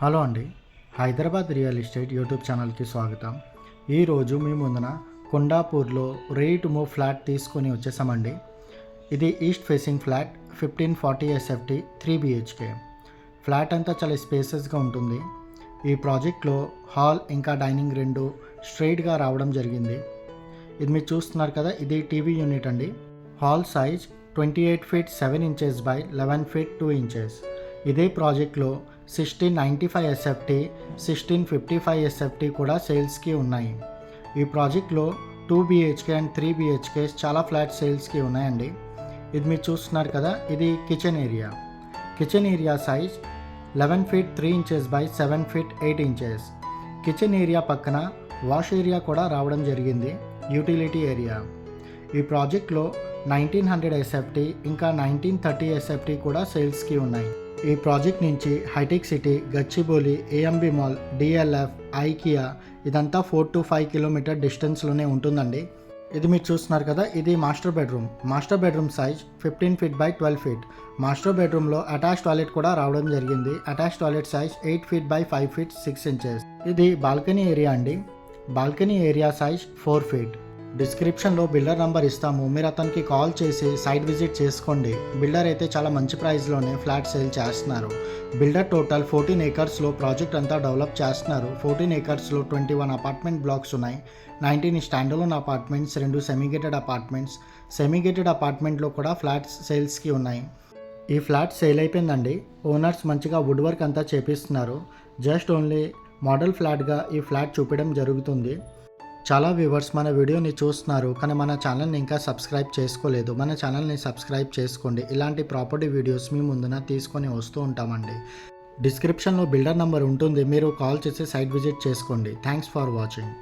Hello అండి. Hyderabad real estate YouTube ఛానల్కి స్వాగతం. ఈరోజు మీ ముందున కొండాపూర్లో రెడీ టు మూవ్ ఫ్లాట్ తీసుకొని వచ్చేసామండి. ఇది east facing flat 1540 SFT 3 BHK. Flat అంతా చాలా స్పేసెస్గా ఉంటుంది. ఈ ప్రాజెక్ట్లో హాల్ ఇంకా డైనింగ్ రెండు స్ట్రైట్గా రావడం జరిగింది. ఇది మీరు చూస్తున్నారు కదా, ఇది టీవీ యూనిట్ అండి. Hall size 28 feet 7 inches by 11 feet 2 inches. ఇదే ప్రాజెక్ట్లో 1695 SFT 1655 SFT కూడా సేల్స్కి ఉన్నాయి. ఈ ప్రాజెక్ట్లో 2 BHK అండ్ 3 BHK చాలా ఫ్లాట్ సేల్స్కి ఉన్నాయండి. ఇది మీరు చూస్తున్నారు కదా, ఇది kitchen area. Kitchen area size 11 feet 3 inches by 7 feet 8 inches. Kitchen area పక్కన వాష్ ఏరియా కూడా రావడం జరిగింది, యూటిలిటీ ఏరియా. ఈ ప్రాజెక్ట్లో 1900 SFT ఇంకా 1930 SFT కూడా సేల్స్కి ఉన్నాయి. ఈ ప్రాజెక్ట్ నుంచి హైటెక్ City, Gachibowli, AMB mall, DLF, IKEA ఇదంతా 4 to 5 కిలోమీటర్ డిస్టెన్స్లోనే ఉంటుందండి. ఇది మీరు చూస్తున్నారు కదా, ఇది master bedroom. Master bedroom size 15 feet by 12 feet. Master బెడ్రూమ్లో అటాచ్ టాయిలెట్ కూడా రావడం జరిగింది. Attach toilet size 8 feet by 5 feet 6 inches. ఇది బాల్కనీ ఏరియా అండి. Balcony area size 4 feet. డిస్క్రిప్షన్లో బిల్డర్ నంబర్ ఇస్తాము, మీరు అతనికి కాల్ చేసి సైట్ విజిట్ చేసుకోండి. బిల్డర్ అయితే చాలా మంచి ప్రైస్లోనే ఫ్లాట్ సేల్ చేస్తున్నారు. బిల్డర్ టోటల్ 14 acresలో ప్రాజెక్ట్ అంతా డెవలప్ చేస్తున్నారు. 14 acresలో 21 అపార్ట్మెంట్ బ్లాక్స్ ఉన్నాయి. 19 standalone apartments, 2 semi-gated apartments. Semi-gated అపార్ట్మెంట్లో కూడా ఫ్లాట్స్ సేల్స్కి ఉన్నాయి. ఈ ఫ్లాట్ సేల్ అయిపోయిందండి. ఓనర్స్ మంచిగా వుడ్ వర్క్ అంతా చేపిస్తున్నారు. జస్ట్ ఓన్లీ మోడల్ ఫ్లాట్గా ఈ ఫ్లాట్ చూపించడం జరుగుతుంది. చాలా వ్యూవర్స్ మన వీడియోని చూస్తున్నారు, కానీ మన ఛానల్ని ఇంకా సబ్స్క్రైబ్ చేసుకోలేదు. మన ఛానల్ని సబ్స్క్రైబ్ చేసుకోండి. ఇలాంటి ప్రాపర్టీ వీడియోస్ మీ ముందున తీసుకొని వస్తూ ఉంటామండి. డిస్క్రిప్షన్లో బిల్డర్ నంబర్ ఉంటుంది, మీరు కాల్ చేసి సైట్ విజిట్ చేసుకోండి. Thanks for watching.